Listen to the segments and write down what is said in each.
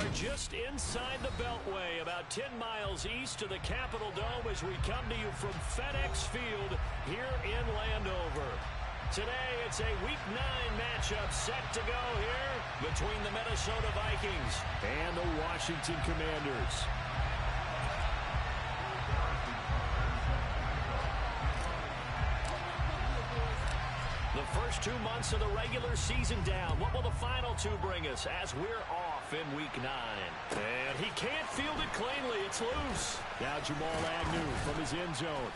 are just inside the Beltway, about 10 miles east of the Capitol Dome as we come to you from FedEx Field here in Landover. Today, it's a Week 9 matchup set to go here between the Minnesota Vikings and the Washington Commanders. The first 2 months of the regular season down. What will the final 2 bring us as we're off in Week 9? And he can't field it cleanly. It's loose. Now Jamal Agnew from his end zone.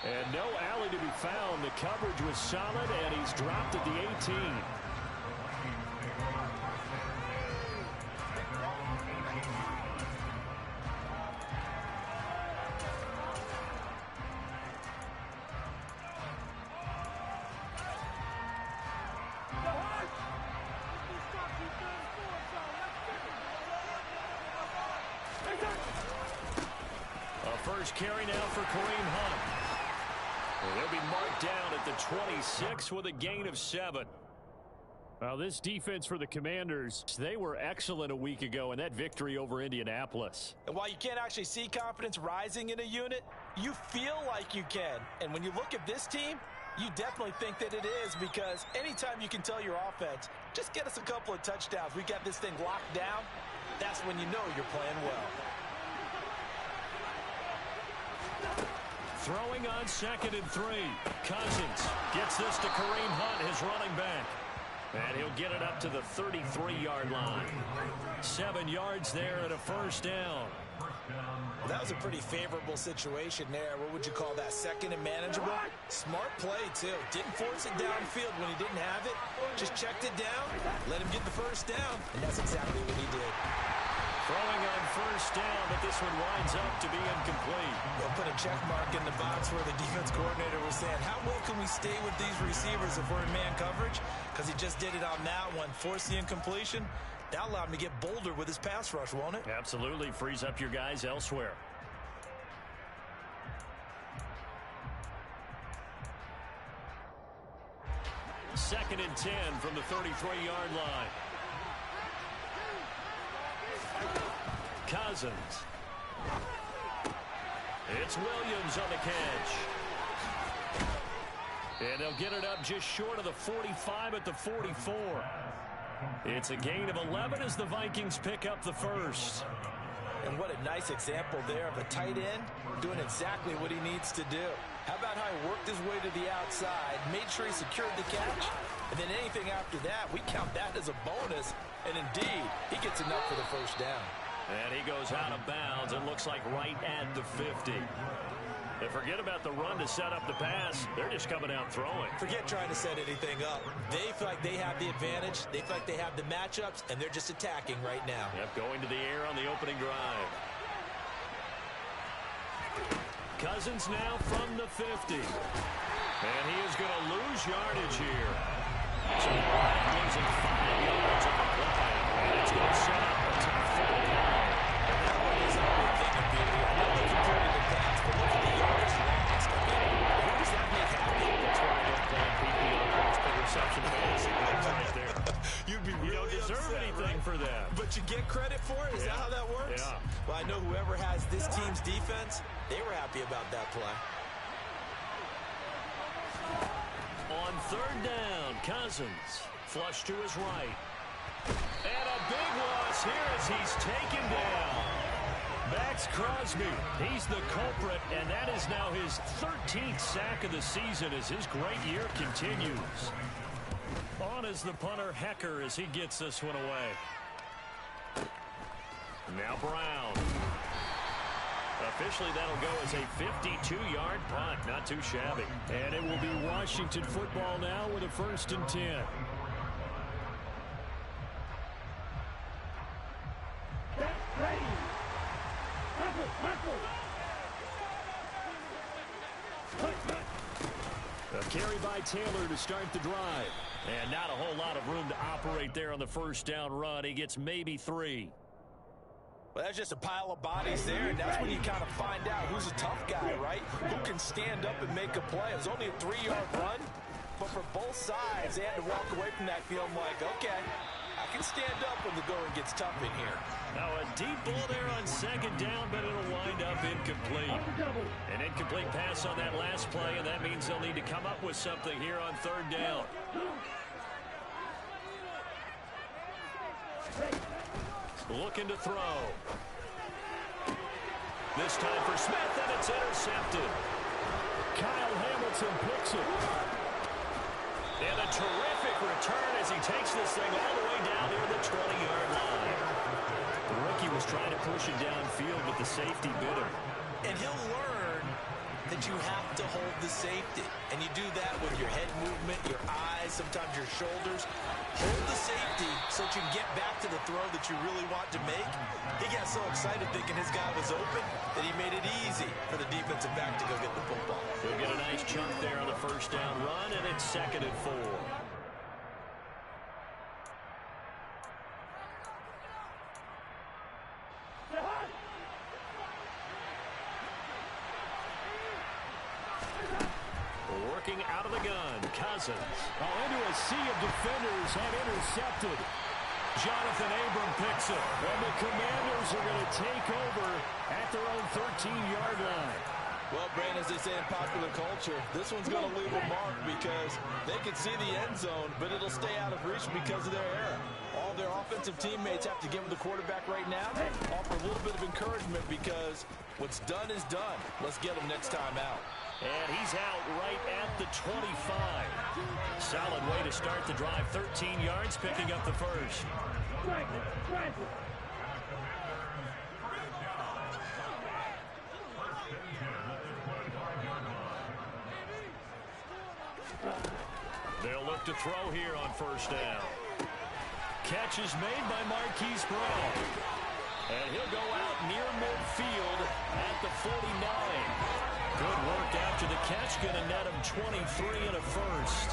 And no alley to be found. The coverage was solid, and he's dropped at the 18. First carry now for Kareem Hunt. And he'll be marked down at the 26 with a gain of 7. Well, this defense for the Commanders, they were excellent a week ago in that victory over Indianapolis. And while you can't actually see confidence rising in a unit, you feel like you can. And when you look at this team, you definitely think that it is, because anytime you can tell your offense, just get us a couple of touchdowns, we got this thing locked down, that's when you know you're playing well. Throwing on 2nd and 3. Cousins gets this to Kareem Hunt, his running back. And he'll get it up to the 33-yard line. 7 yards there and a first down. Well, that was a pretty favorable situation there. What would you call that? 2nd and manageable? Smart play, too. Didn't force it downfield when he didn't have it. Just checked it down, let him get the first down, and that's exactly what he did. Throwing on first down, but this one winds up to be incomplete. They'll put a check mark in the box where the defense coordinator was saying, how well can we stay with these receivers if we're in man coverage? Because he just did it on that one, forced the incompletion. That allowed him to get bolder with his pass rush, won't it? Absolutely, frees up your guys elsewhere. Second and 10 from the 33-yard line. Cousins. It's Williams on the catch. And they'll get it up just short of the 45 at the 44. It's a gain of 11 as the Vikings pick up the first. And what a nice example there of a tight end doing exactly what he needs to do. How about how he worked his way to the outside, made sure he secured the catch, and then anything after that, we count that as a bonus. And indeed, he gets enough for the first down. And he goes out of bounds. It looks like right at the 50. And forget about the run to set up the pass. They're just coming out throwing. Forget trying to set anything up. They feel like they have the advantage. They feel like they have the matchups, and they're just attacking right now. Yep, going to the air on the opening drive. Cousins now from the 50. And he is going to lose yardage here. So losing 5 yards on the play. And it's going to set up a top 40. That one is a big thing of beauty. I know they completed the pass, but look at the yards lost. I mean, who does that make happy? That's why I don't play PPR points per reception fantasy. Right there. You don't deserve anything for that. But you get credit for it? Is that how that works? Yeah. Well, I know whoever has this team's defense, they were happy about that play. On 3rd down, Cousins flush to his right. And a big loss here as he's taken down. Max Crosby, he's the culprit, and that is now his 13th sack of the season as his great year continues. On is the punter, Hecker, as he gets this one away. Now Brown. Officially, that'll go as a 52-yard punt. Not too shabby. And it will be Washington football now with a 1st and 10. A carry by Taylor to start the drive. And not a whole lot of room to operate there on the first down run. He gets maybe 3. Well, that's just a pile of bodies there, and that's when you kind of find out who's a tough guy, right? Who can stand up and make a play. It was only a 3-yard run, but for both sides, they had to walk away from that feeling like, okay, I can stand up when the going gets tough in here. Now a deep ball there on second down, but it'll wind up incomplete. An incomplete pass on that last play, and that means they'll need to come up with something here on third down. Looking to throw. This time for Smith, and it's intercepted. Kyle Hamilton picks it. And a terrific return as he takes this thing all the way down near the 20-yard line. The rookie was trying to push it downfield, but the safety bit him. And he'll learn that you have to hold the safety. And you do that with your head movement, your eyes, sometimes your shoulders. Hold the safety so that you can get back to the throw that you really want to make. He got so excited thinking his guy was open that he made it easy for the defensive back to go get the football. He'll get a nice chunk there on the first down run, and it's 2nd and 4. Working out of the gun, Cousins. Into a sea of defenders and intercepted. Jonathan Abram picks it. And the Commanders are going to take over at their own 13-yard line. Well, Brandon, as they say in popular culture, this one's going to leave a mark because they can see the end zone, but it'll stay out of reach because of their error. All their offensive teammates have to give the quarterback right now, offer a little bit of encouragement because what's done is done. Let's get him next time out. And he's out right at the 25. Solid way to start the drive. 13 yards, picking up the first. They'll look to throw here on first down. Catch is made by Marquise Brown. And he'll go out near midfield at the 49. Good work after the catch. Going to net him 23 and a first.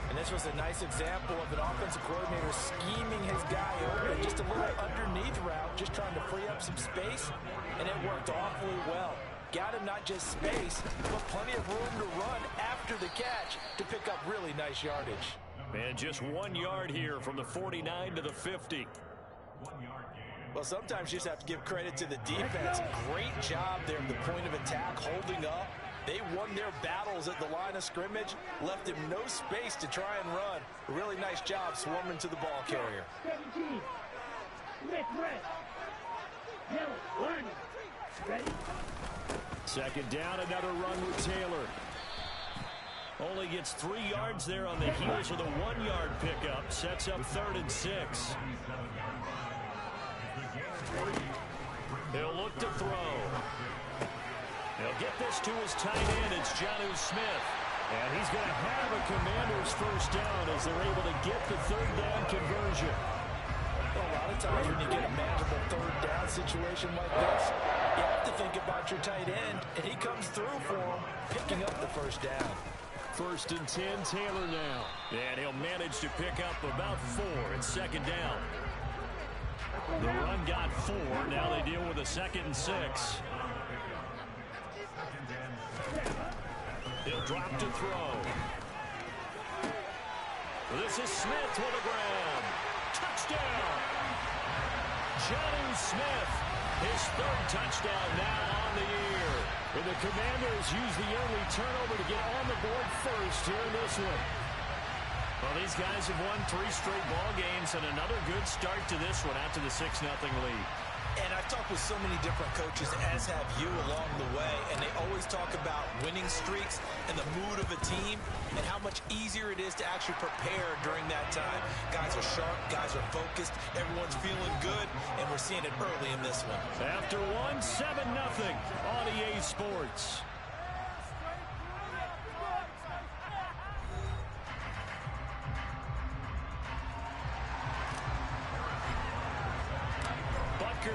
And this was a nice example of an offensive coordinator scheming his guy over just a little underneath route, just trying to free up some space, and it worked awfully well. Got him not just space, but plenty of room to run after the catch to pick up really nice yardage. And just 1 yard here from the 49 to the 50. Well, sometimes you just have to give credit to the defense. Great job there at the point of attack, holding up. They won their battles at the line of scrimmage, left him no space to try and run. A really nice job swarming to the ball carrier. 17. Red. Yellow. Line. Ready? Second down, another run with Taylor. Only gets 3 yards there on the heels of the 1 yard pickup. Sets up 3rd and 6. He'll look to throw. He'll get this to his tight end. It's Jonnu Smith. And he's going to have a Commanders first down as they're able to get the 3rd down conversion. Well, a lot of times when you get a manageable 3rd down situation like this, you have to think about your tight end, and he comes through for him, picking up the first down. 1st and 10, Taylor now. And he'll manage to pick up about 4. It's 2nd down. The run got 4. Now they deal with a 2nd and 6. He'll drop to throw. This is Smith with a grab. Touchdown! Jonnu Smith, his 3rd touchdown now on the year. And the Commanders use the early turnover to get on the board first here in this one. Well, these guys have won 3 straight ball games and another good start to this one out to the 6-0 lead. And I've talked with so many different coaches, as have you, along the way, and they always talk about winning streaks and the mood of a team and how much easier it is to actually prepare during that time. Guys are sharp, guys are focused, everyone's feeling good, and we're seeing it early in this one. After 1, 7-0 on EA Sports.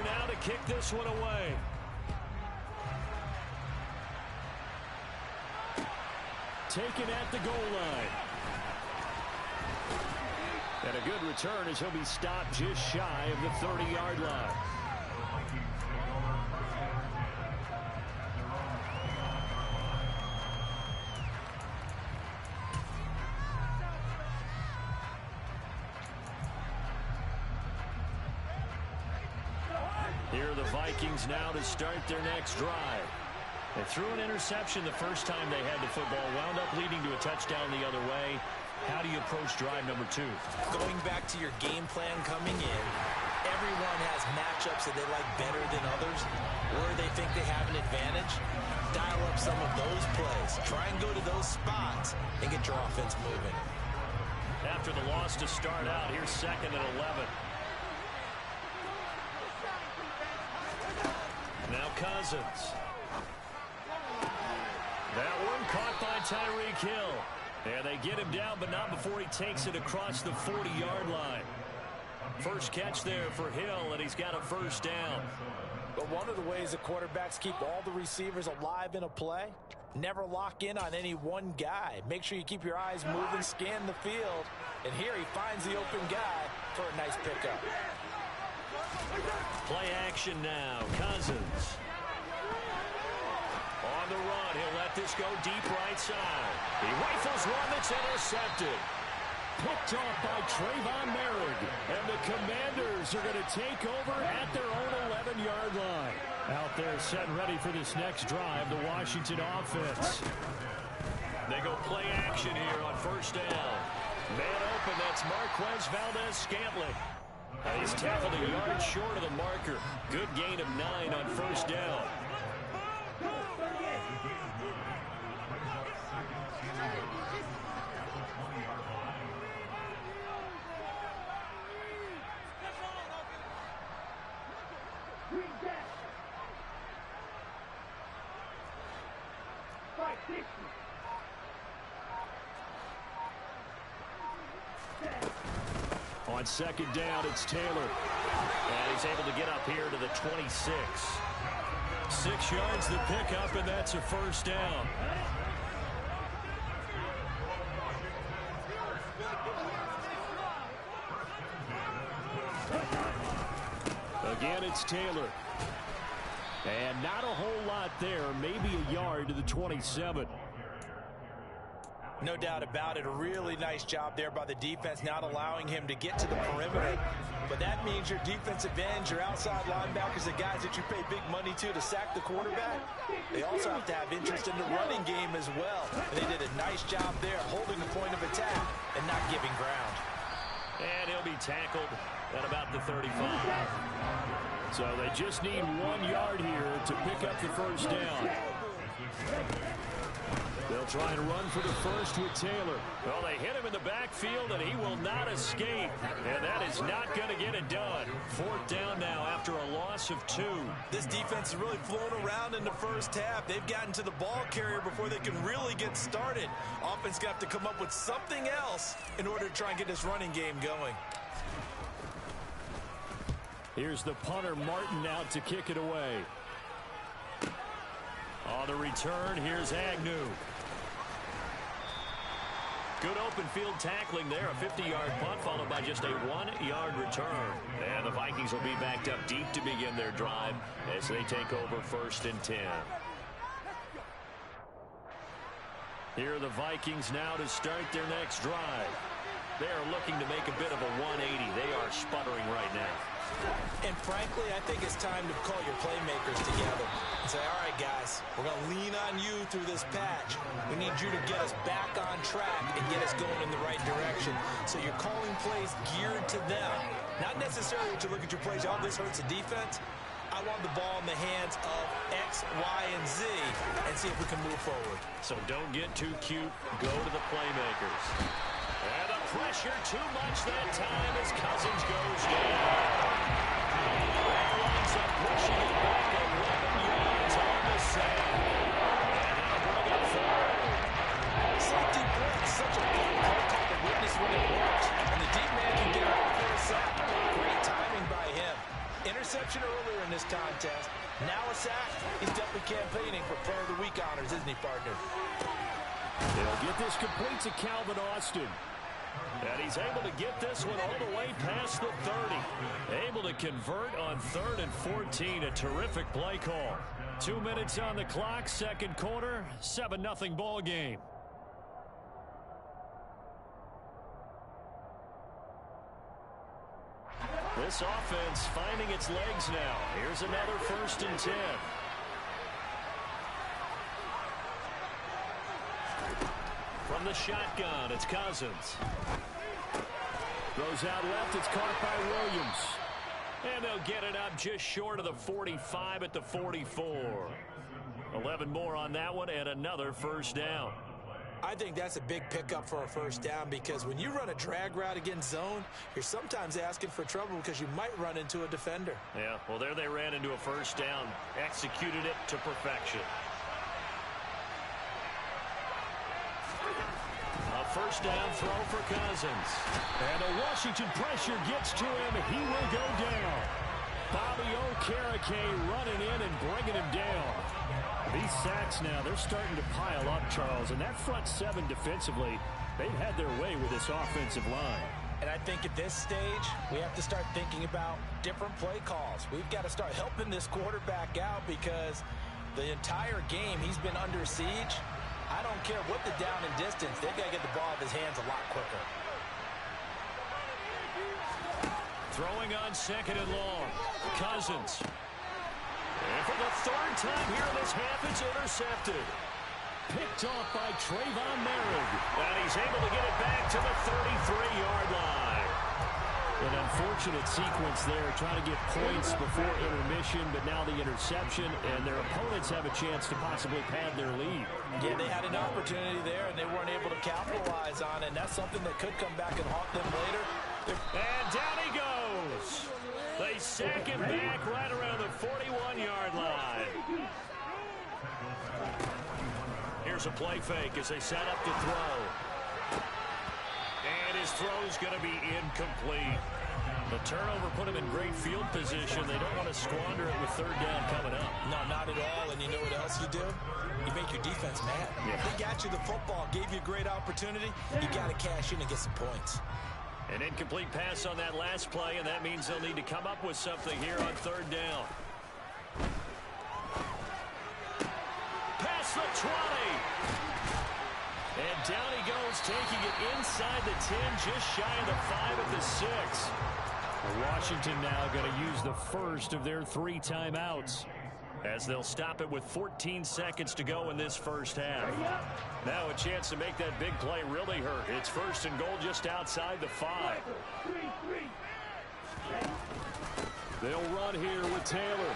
Now to kick this one away. Taken at the goal line. And a good return as he'll be stopped just shy of the 30-yard line. Here are the Vikings now to start their next drive. They threw an interception the first time they had the football, wound up leading to a touchdown the other way. How do you approach drive number 2? Going back to your game plan coming in, everyone has matchups that they like better than others, where they think they have an advantage. Dial up some of those plays. Try and go to those spots and get your offense moving. After the loss to start out, here's 2nd and 11. Now Cousins. That one caught by Tyreek Hill. And they get him down, but not before he takes it across the 40-yard line. First catch there for Hill, and he's got a first down. But one of the ways the quarterbacks keep all the receivers alive in a play, never lock in on any one guy. Make sure you keep your eyes moving, scan the field. And here he finds the open guy for a nice pickup. Play action now. Cousins. On the run, he'll let this go deep right side. He rifles one that's intercepted. Picked off by Trayvon Merrick. And the Commanders are going to take over at their own 11-yard line. Out there set and ready for this next drive, the Washington offense. They go play action here on first down. Man open, that's Marquez Valdez-Scantling. He's tackled a yard short of the marker. Good gain of 9 on first down. On second down, it's Taylor. And he's able to get up here to the 26. 6 yards the pickup, and that's a first down. Again, it's Taylor. And not a whole lot there, maybe a yard to the 27. No doubt about it. A really nice job there by the defense, not allowing him to get to the perimeter. But that means your defensive ends, your outside linebackers, the guys that you pay big money to sack the quarterback, they also have to have interest in the running game as well. And they did a nice job there, holding the point of attack and not giving ground. And he'll be tackled at about the 35. So they just need 1 yard here to pick up the first down. They'll try and run for the first with Taylor. Well, they hit him in the backfield, and he will not escape. And that is not going to get it done. 4th down now after a loss of 2. This defense has really flown around in the first half. They've gotten to the ball carrier before they can really get started. Offense got to come up with something else in order to try and get this running game going. Here's the punter, Martin, out to kick it away. On the return, here's Agnew. Good open field tackling there. A 50-yard punt followed by just a 1-yard return. And the Vikings will be backed up deep to begin their drive as they take over 1st and 10. Here are the Vikings now to start their next drive. They are looking to make a bit of a 180. They are sputtering right now. And frankly, I think it's time to call your playmakers together and say, all right, guys, we're going to lean on you through this patch. We need you to get us back on track and get us going in the right direction. So you're calling plays geared to them. Not necessarily to look at your plays, oh, this hurts the defense. I want the ball in the hands of X, Y, and Z and see if we can move forward. So don't get too cute. Go to the playmakers. And the pressure too much that time as Cousins goes down. That winds up pushing it back 11 yards on the sand. And they'll bring it forward. Safety break, such a big play call to witness when it works. And the deep man can get out for a sack. Great timing by him. Interception earlier in this contest. Now a sack. He's definitely campaigning for Player of the Week honors, isn't he, partner? They'll get this complete to Calvin Austin. And he's able to get this one all the way past the 30. Able to convert on 3rd and 14. A terrific play call. 2 minutes on the clock, 2nd quarter, 7-0 ball game. This offense finding its legs now. Here's another 1st and 10. From the shotgun, it's Cousins. Throws out left, it's caught by Williams. And they'll get it up just short of the 45 at the 44. 11 more on that one and another 1st down. I think that's a big pickup for a 1st down because when you run a drag route against zone, you're sometimes asking for trouble because you might run into a defender. Yeah, well, there they ran into a 1st down, executed it to perfection. A 1st down throw for Cousins. And a Washington pressure gets to him. He will go down. Bobby Okereke running in and bringing him down. These sacks now, they're starting to pile up, Charles. And that front 7 defensively, they've had their way with this offensive line. And I think at this stage, we have to start thinking about different play calls. We've got to start helping this quarterback out because the entire game he's been under siege. I don't care what the down and distance. They've got to get the ball out of his hands a lot quicker. Throwing on 2nd and long. Cousins. And for the 3rd time here in this half, it's intercepted. Picked off by Trayvon Merrick. And he's able to get it back to the 33-yard line. An unfortunate sequence there, trying to get points before intermission, but now the interception, and their opponents have a chance to possibly pad their lead. Yeah, they had an opportunity there, and they weren't able to capitalize on it, and that's something that could come back and haunt them later. And down he goes. They sack him back right around the 41-yard line. Here's a play fake as they set up to throw. And his throw's going to be incomplete. The turnover put him in great field position. They don't want to squander it with 3rd down coming up. No, not at all. And you know what else you do? You make your defense mad. Yeah. They got you the football, gave you a great opportunity. You got to cash in and get some points. An incomplete pass on that last play, and that means they'll need to come up with something here on 3rd down. Past the 20. And down he goes, taking it inside the 10, just shy of the 5 at the 6. Washington now going to use the first of their 3 timeouts as they'll stop it with 14 seconds to go in this 1st half. Now a chance to make that big play really hurt. It's 1st and goal just outside the 5. They'll run here with Taylor.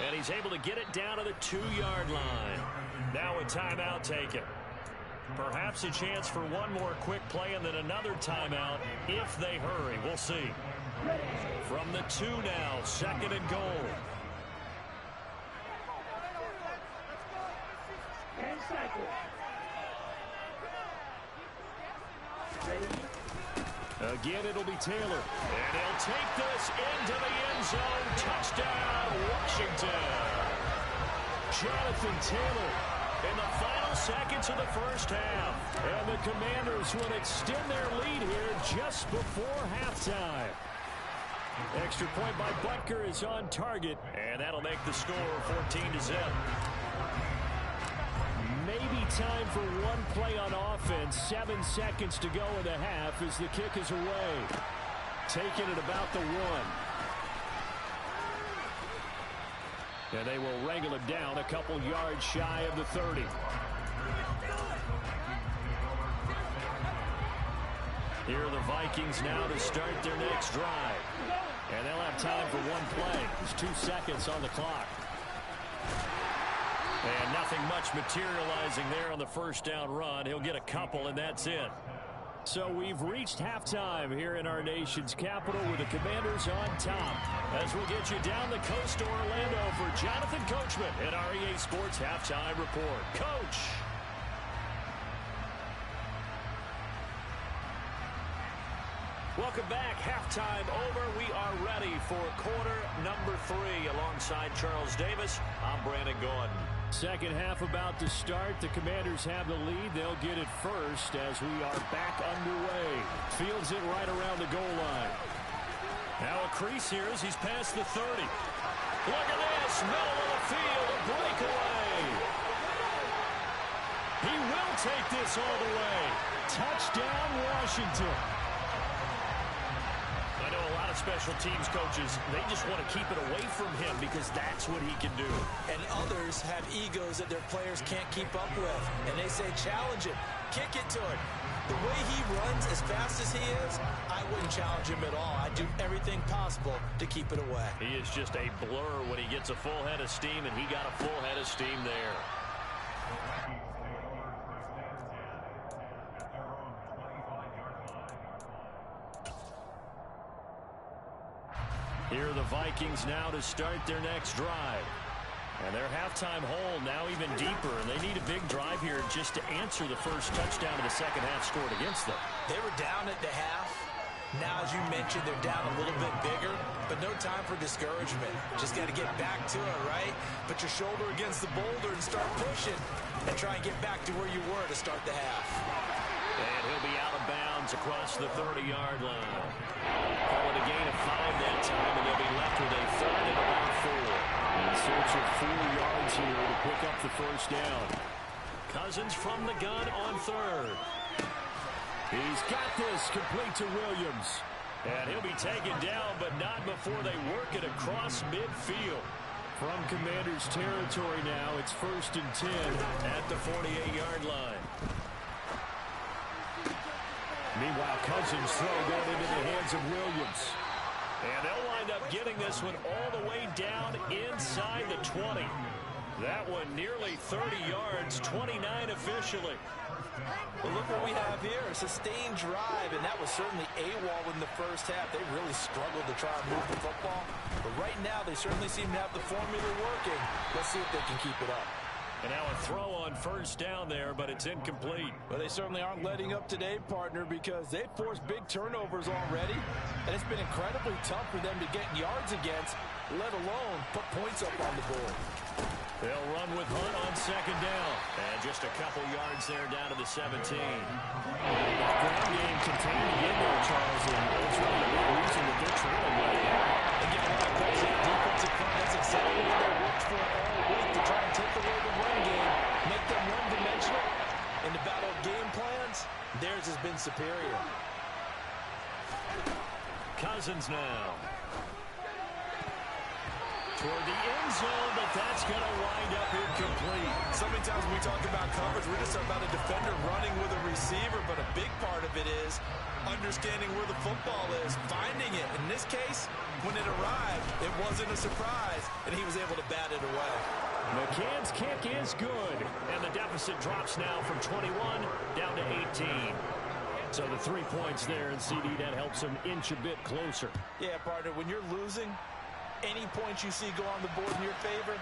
And he's able to get it down to the 2-yard line. Now a timeout taken. Perhaps a chance for one more quick play and then another timeout if they hurry. We'll see. From the 2 now, 2nd and goal. 10 seconds. Again, it'll be Taylor. And he'll take this into the end zone. Touchdown, Washington. Jonathan Taylor in the final seconds of the 1st half. And the Commanders will extend their lead here just before halftime. Extra point by Butker is on target. And that'll make the score 14-0. Maybe time for one play on offense. 7 seconds to go in the half as the kick is away. Taking it about the 1. And they will wrangle it down a couple yards shy of the 30. Here are the Vikings now to start their next drive. And they'll have time for one play. There's 2 seconds on the clock. And nothing much materializing there on the 1st down run. He'll get a couple, and that's it. So we've reached halftime here in our nation's capital with the Commanders on top. As we'll get you down the coast to Orlando for Jonathan Coachman at our EA Sports Halftime Report. Coach. Welcome back. Halftime over. We are ready for quarter number 3 alongside Charles Davis. I'm Brandon Gordon. Second half about to start. The Commanders have the lead. They'll get it first as we are back underway. Fields it right around the goal line. Now a crease here as he's past the 30. Look at this. Middle of the field. A breakaway. He will take this all the way. Touchdown, Washington. special teams coaches, they just want to keep it away from him because that's what he can do. And others have egos that their players can't keep up with. And they say, challenge him, kick it to him. The way he runs as fast as he is, I wouldn't challenge him at all. I'd do everything possible to keep it away. He is just a blur when he gets a full head of steam, and he got a full head of steam there. Here are the Vikings now to start their next drive. And their halftime hole now even deeper, and they need a big drive here just to answer the first touchdown of the second half scored against them. They were down at the half. Now, as you mentioned, they're down a little bit bigger, but no time for discouragement. Just got to get back to it, right? Put your shoulder against the boulder and start pushing, and try and get back to where you were to start the half. And he'll be out of bounds across the 30-yard line. Call it a gain of 5 that time, and they'll be left with a third and about 4. In search of 4 yards here to pick up the first down. Cousins from the gun on third. He's got this complete to Williams. And he'll be taken down, but not before they work it across midfield. From Commanders territory now, it's 1st and 10 at the 48-yard line. Meanwhile, Cousins' throw going into the hands of Williams. And they'll wind up getting this one all the way down inside the 20. That one nearly 30 yards, 29 officially. Well, look what we have here, a sustained drive, and that was certainly AWOL in the first half. They really struggled to try and move the football, but right now they certainly seem to have the formula working. Let's see if they can keep it up. And now a throw on first down there, but it's incomplete. Well, they certainly aren't letting up today, partner, because they've forced big turnovers already, and it's been incredibly tough for them to get yards against, let alone put points up on the board. They'll run with Hunt on second down. And just a couple yards there down to the 17. That ground game continuing in there, Charles, and it's really the reason that they're trailing right now. They give a lot of credit to the defensive front. That's exactly what they worked for all week to try and take away the run game, make them one-dimensional. In the battle of game plans, theirs has been superior. Cousins now. Toward the end zone, but that's going to wind up incomplete. So many times when we talk about coverage, we're just talking about a defender running with a receiver, but a big part of it is understanding where the football is, finding it. In this case, when it arrived, it wasn't a surprise, and he was able to bat it away. McCann's kick is good, and the deficit drops now from 21 down to 18. So the 3 points there, and CD, that helps him inch a bit closer. Yeah, partner, when you're losing, any points you see go on the board in your favor,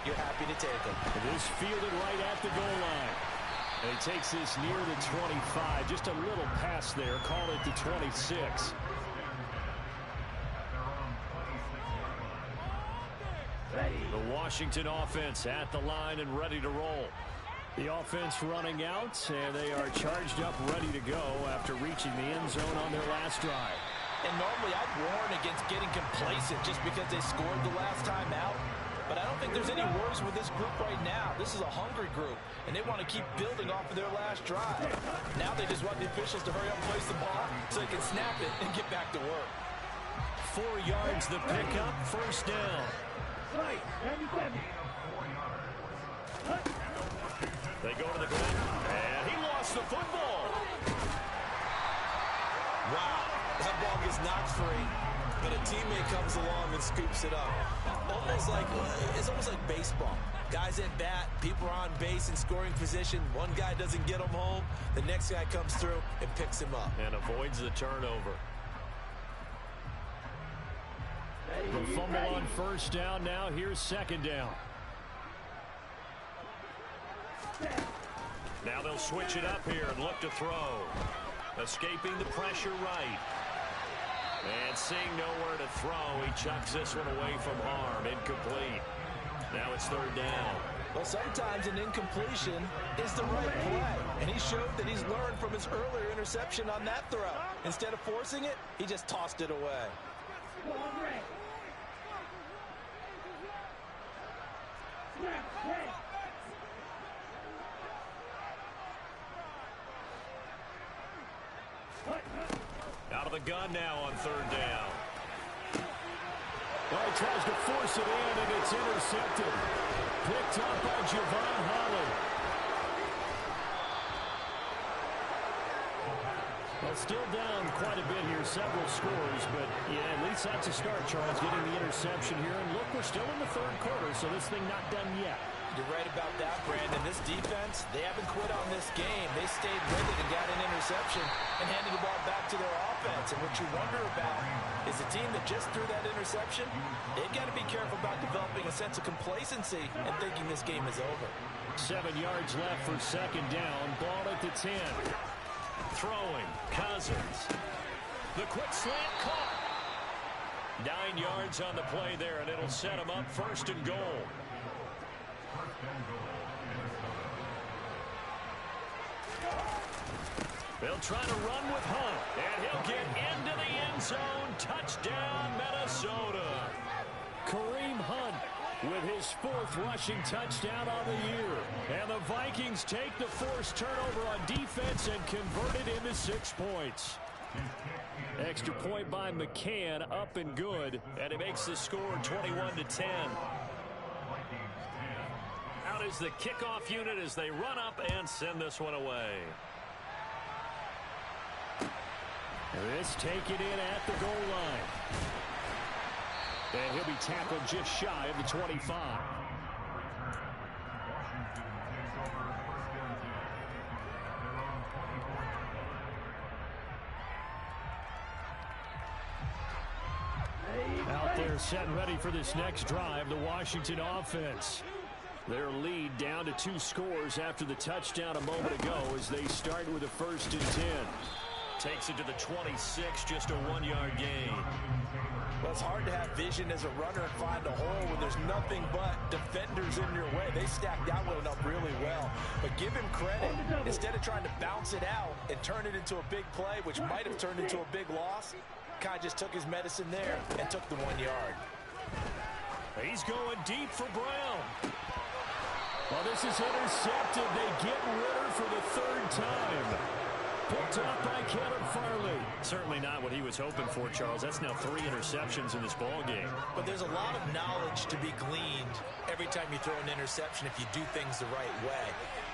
you're happy to take them. It is fielded right at the goal line. And he takes this near the 25. Just a little pass there. Call it the 26. The Washington offense at the line and ready to roll. The offense running out, and they are charged up, ready to go after reaching the end zone on their last drive. And normally I'd warn against getting complacent just because they scored the last time out. But I don't think there's any worries with this group right now. This is a hungry group, and they want to keep building off of their last drive. Now they just want the officials to hurry up and place the ball so they can snap it and get back to work. 4 yards the pickup, first down. They go to the ground, and he lost the football. Wow. That ball gets knocked free, but a teammate comes along and scoops it up. It's almost like baseball. Guys at bat, people are on base in scoring position. One guy doesn't get him home. The next guy comes through and picks him up. And avoids the turnover. The fumble on first down now. Here's second down. Now they'll switch it up here and look to throw. Escaping the pressure right. And seeing nowhere to throw, he chucks this one away from harm. Incomplete. Now it's third down. Well, sometimes an incompletion is the right play. And he showed that he's learned from his earlier interception on that throw. Instead of forcing it, he just tossed it away. Out of the gun now on third down. Oh, he tries to force it in, and it's intercepted. Picked up by Javon Holland. Well, still down quite a bit here, several scores, but yeah, at least that's a start, Charles, getting the interception here. And look, we're still in the third quarter, so this thing not done yet. You're right about that, Brandon. This defense, they haven't quit on this game. They stayed with it and got an interception and handed the ball back to their offense. And what you wonder about is a team that just threw that interception, they've got to be careful about developing a sense of complacency and thinking this game is over. 7 yards left for second down. Ball at the 10. Throwing, Cousins. The quick slant caught. 9 yards on the play there, and it'll set him up first and goal. They'll try to run with Hunt, and he'll get into the end zone. Touchdown, Minnesota. Kareem Hunt with his 4th rushing touchdown on the year. And the Vikings take the forced turnover on defense and convert it into 6 points. Extra point by McCann, up and good, and it makes the score 21-10. Out is the kickoff unit as they run up and send this one away. This taken in at the goal line. And he'll be tackled just shy of the 25. Out there set and ready for this next drive, the Washington offense. Their lead down to 2 scores after the touchdown a moment ago as they start with a 1st and 10. Takes it to the 26, just a 1-yard gain. Well, it's hard to have vision as a runner and find a hole when there's nothing but defenders in your way. They stacked that one up really well. But give him credit. Instead of trying to bounce it out and turn it into a big play, which might have turned into a big loss, Kai just took his medicine there and took the 1 yard. He's going deep for Brown. Well, this is intercepted. They get Ritter for the 3rd time. Picked up by Kevin Farley. Certainly not what he was hoping for, Charles. That's now 3 interceptions in this ball game. But there's a lot of knowledge to be gleaned every time you throw an interception if you do things the right way.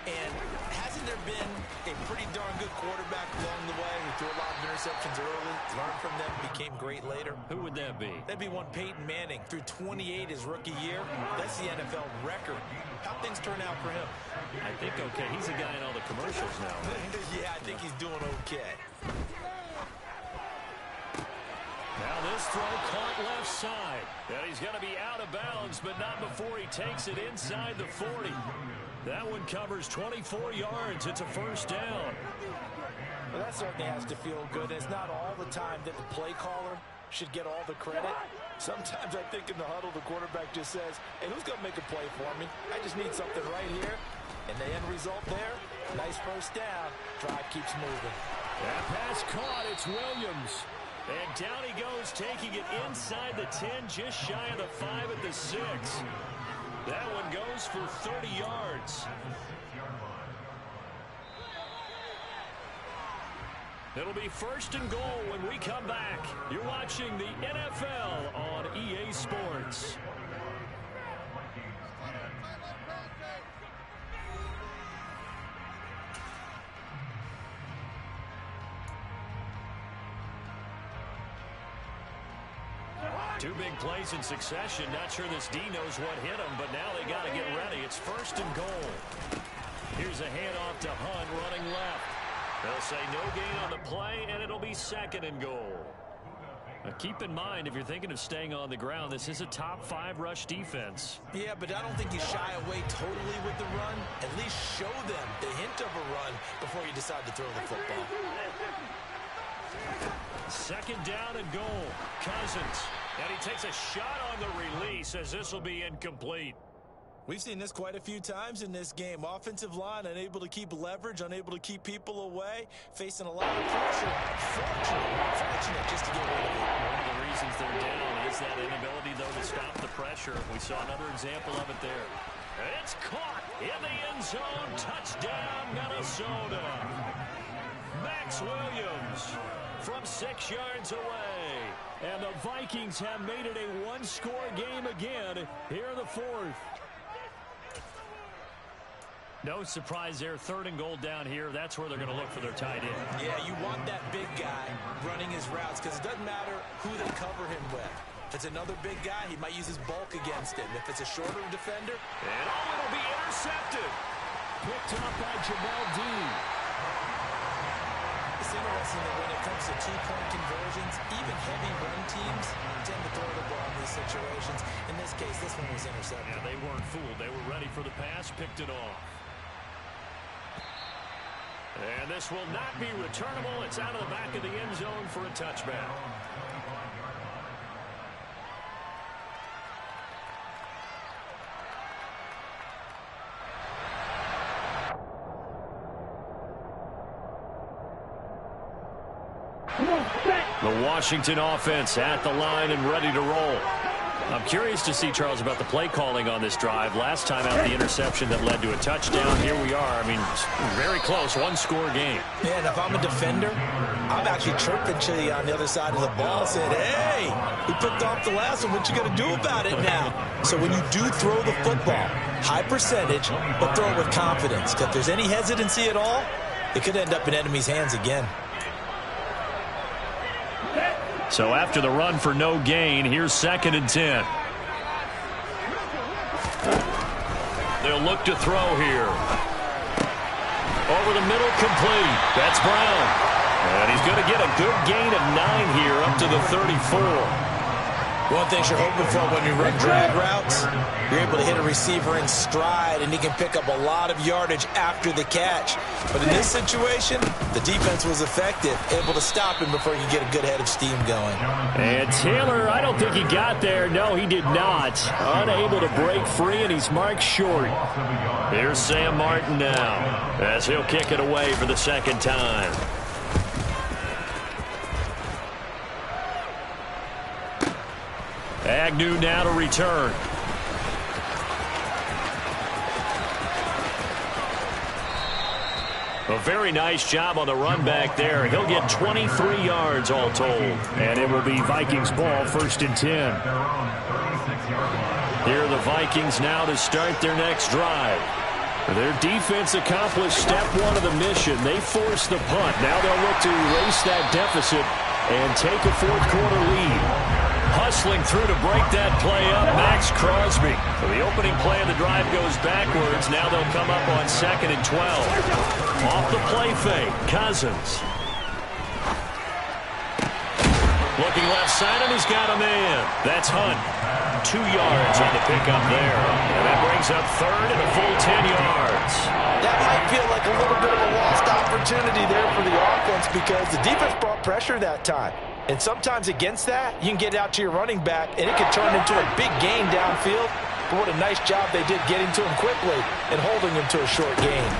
And hasn't there been a pretty darn good quarterback along the way who threw a lot of interceptions early, learned from them, became great later? Who would that be? That'd be one Peyton Manning. Threw 28 his rookie year. That's the NFL record. How'd things turn out for him? I think okay. He's a guy in all the commercials now. Yeah, I think he's doing okay. Now this throw caught left side. And he's going to be out of bounds, but not before he takes it inside the 40. That one covers 24 yards. It's a 1st down. Well, that certainly has to feel good. It's not all the time that the play caller should get all the credit. Sometimes I think in the huddle, the quarterback just says, hey, who's going to make a play for me? I just need something right here. And the end result there, nice 1st down. Drive keeps moving. That pass caught. It's Williams. And down he goes, taking it inside the 10, just shy of the 5 at the 6. That one goes for 30 yards. It'll be 1st and goal when we come back. You're watching the NFL on EA Sports. Two big plays in succession. Not sure this D knows what hit him, but now they got to get ready. It's 1st and goal. Here's a handoff to Hunt running left. They'll say no gain on the play, and it'll be 2nd and goal. Now keep in mind, if you're thinking of staying on the ground, this is a top 5 rush defense. Yeah, but I don't think you shy away totally with the run. At least show them the hint of a run before you decide to throw the football. 2nd down and goal. Cousins. And he takes a shot on the release as this will be incomplete. We've seen this quite a few times in this game. Offensive line unable to keep leverage, unable to keep people away, facing a lot of pressure. Fortunate just to get rid of it. One of the reasons they're down is that inability, though, to stop the pressure. We saw another example of it there. And it's caught in the end zone. Touchdown, Minnesota. Max Williams from 6 yards away. play. And the Vikings have made it a one-score game again here in the fourth. No surprise there. 3rd and goal down here. That's where they're going to look for their tight end. Yeah, you want that big guy running his routes because it doesn't matter who they cover him with. If it's another big guy, he might use his bulk against him. If it's a shorter defender, and it'll be intercepted. Picked up by Jamel Dean. It's interesting that when it comes to two-point conversions, even heavy run teams tend to throw the ball in these situations. In this case, this one was intercepted. Yeah, they weren't fooled. They were ready for the pass, picked it off. And this will not be returnable. It's out of the back of the end zone for a touchback. The Washington offense at the line and ready to roll. I'm curious to see, Charles, about the play calling on this drive. Last time out, the interception that led to a touchdown. Here we are. I mean, very close, one-score game. Yeah, and if I'm a defender, I'm actually chirping to you on the other side of the ball, saying, hey, we picked off the last one. What you going to do about it now? So when you do throw the football, high percentage, but throw it with confidence. Because if there's any hesitancy at all, it could end up in enemy's hands again. So after the run for no gain, here's 2nd and 10. They'll look to throw here. Over the middle, complete. That's Brown. And he's going to get a good gain of 9 here up to the 34. One thing you're hoping for when you run drag routes, you're able to hit a receiver in stride, and he can pick up a lot of yardage after the catch. But in this situation, the defense was effective, able to stop him before you get a good head of steam going. And Taylor, I don't think he got there. No, he did not. Unable to break free, and he's marked short. Here's Sam Martin now, as he'll kick it away for the 2nd time. Agnew now to return. A very nice job on the run back there. He'll get 23 yards all told. And it will be Vikings ball, 1st and 10. Here are the Vikings now to start their next drive. Their defense accomplished step 1 of the mission. They forced the punt. Now they'll look to erase that deficit and take a 4th quarter lead. Hustling through to break that play up, Max Crosby. The opening play of the drive goes backwards. Now they'll come up on 2nd and 12. Off the play fake, Cousins. Looking left side, and he's got a man. That's Hunt. 2 yards on the pickup there. And that brings up 3rd and a full 10 yards. That might feel like a little bit of a lost opportunity there for the offense because the defense brought pressure that time. And sometimes against that, you can get out to your running back, and it can turn into a big gain downfield. But what a nice job they did getting to him quickly and holding him to a short gain.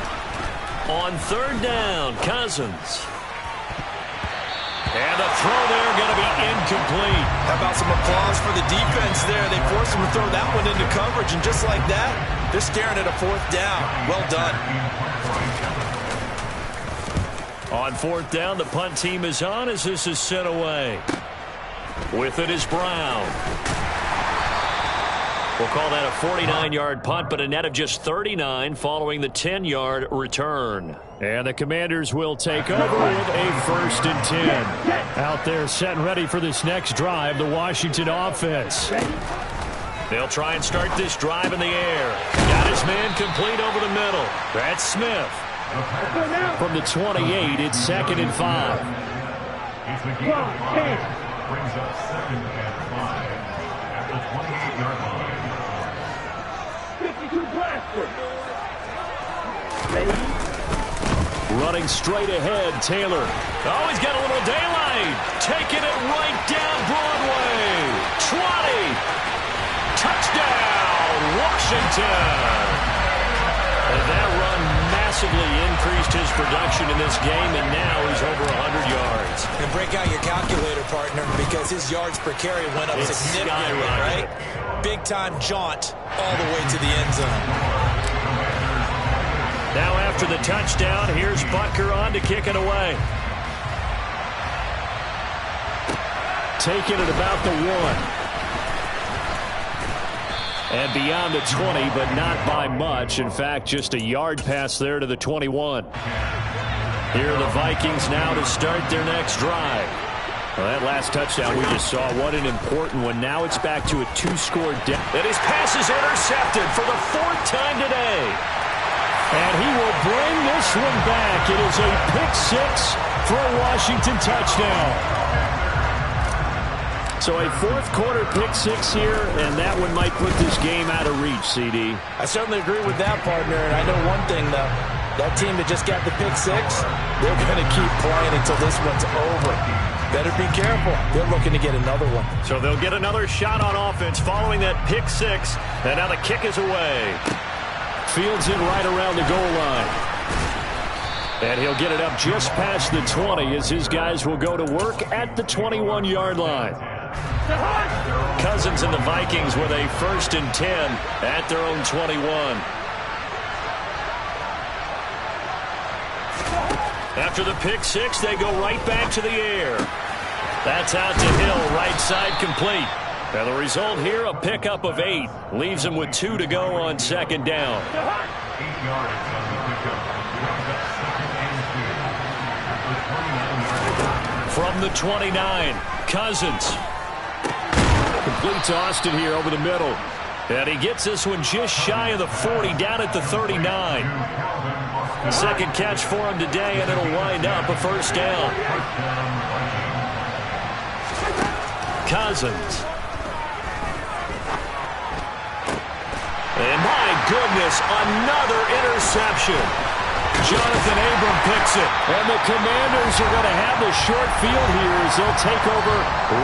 On 3rd down, Cousins. And the throw there going to be incomplete. How about some applause for the defense there? They forced him to throw that one into coverage, and just like that, they're staring at a 4th down. Well done. On 4th down, the punt team is on as this is sent away. With it is Brown. We'll call that a 49-yard punt, but a net of just 39 following the 10-yard return. And the Commanders will take over with a 1st and 10. Out there set and ready for this next drive, the Washington offense. They'll try and start this drive in the air. Got his man complete over the middle. That's Smith. From the 28, it's 2nd and 5. Brings up 2nd and 5 at the 28-yard line. 52 blaster. Ready? Running straight ahead, Taylor. Oh, he's got a little daylight. Taking it right down Broadway. 20. Touchdown, Washington. And that run massively increased his production in this game, and now he's over 100 yards. And break out your calculator, partner, because his yards per carry went up significantly, right? Big-time jaunt all the way to the end zone. Now after the touchdown, here's Butker on to kick it away. taken at about the 1. And beyond the 20, but not by much. In fact, just a yard pass there to the 21. Here are the Vikings now to start their next drive. Well, that last touchdown we just saw, what an important one. Now it's back to a 2-score deficit. And his pass is intercepted for the 4th time today. And he will bring this one back. It is a pick-6 for a Washington touchdown. So a 4th-quarter pick-6 here, and that one might put this game out of reach, CD. I certainly agree with that, partner. And I know one thing, though. That team that just got the pick-6, they're going to keep playing until this one's over. Better be careful. They're looking to get another one. So they'll get another shot on offense following that pick-6. And now the kick is away. Fields it right around the goal line. And he'll get it up just past the 20 as his guys will go to work at the 21-yard line. Cousins and the Vikings with a 1st and 10 at their own 21. After the pick-6, they go right back to the air. That's out to Hill, right side complete. And the result here, a pickup of 8. Leaves him with 2 to go on 2nd down. 8 yards on the pickup. From the 29, Cousins. Complete to Austin here over the middle. And he gets this one just shy of the 40, down at the 39. Second catch for him today, and it'll wind up a 1st down. Cousins. And my goodness, another interception. Jonathan Abram picks it. And the Commanders are going to have the short field here as they'll take over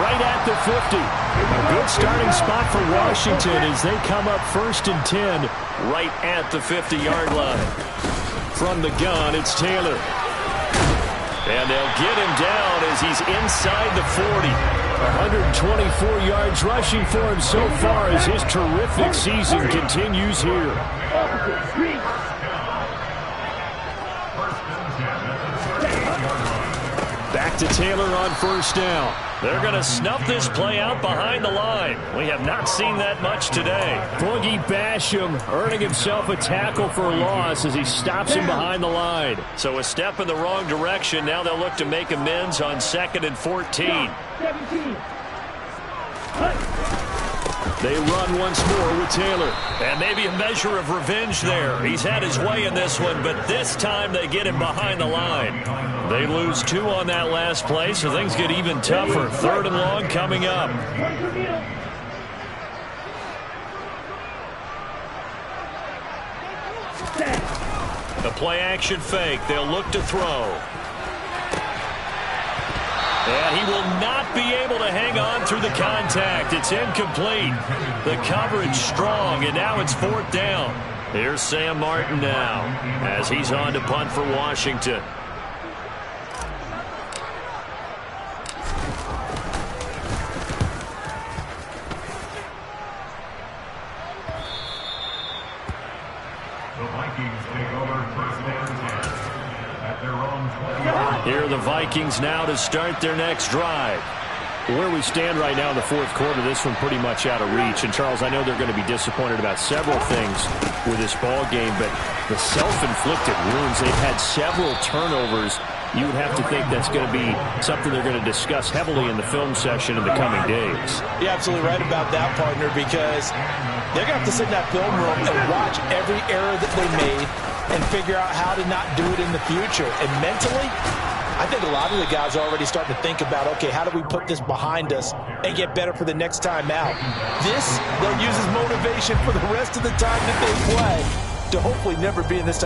right at the 50. A good starting spot for Washington as they come up 1st and 10 right at the 50-yard line. From the gun, it's Taylor. And they'll get him down as he's inside the 40. 124 yards rushing for him so far as his terrific season continues here. Back to Taylor on 1st down. They're going to snuff this play out behind the line. We have not seen that much today. Boogie Basham earning himself a tackle for a loss as he stops him behind the line. So a step in the wrong direction. Now they'll look to make amends on 2nd and 14. They run once more with Taylor. And maybe a measure of revenge there. He's had his way in this one, but this time they get him behind the line. They lose 2 on that last play, so things get even tougher. 3rd and long coming up. The play action fake. They'll look to throw. And he will not be able to hang on through the contact. It's incomplete. The coverage strong, and now it's 4th down. Here's Sam Martin now as he's on to punt for Washington. The Vikings take over 1st and 10 at their own 20. Here are the Vikings now to start their next drive. Where we stand right now in the 4th quarter, this one pretty much out of reach. And, Charles, I know they're going to be disappointed about several things with this ball game, but the self-inflicted wounds, they've had several turnovers. You would have to think that's going to be something they're going to discuss heavily in the film session in the coming days. You're absolutely right about that, partner, because they're going to have to sit in that film room and watch every error that they made and figure out how to not do it in the future. And mentally, I think a lot of the guys are already starting to think about, okay, how do we put this behind us and get better for the next time out? This, they'll use as motivation for the rest of the time that they play to hopefully never be in this type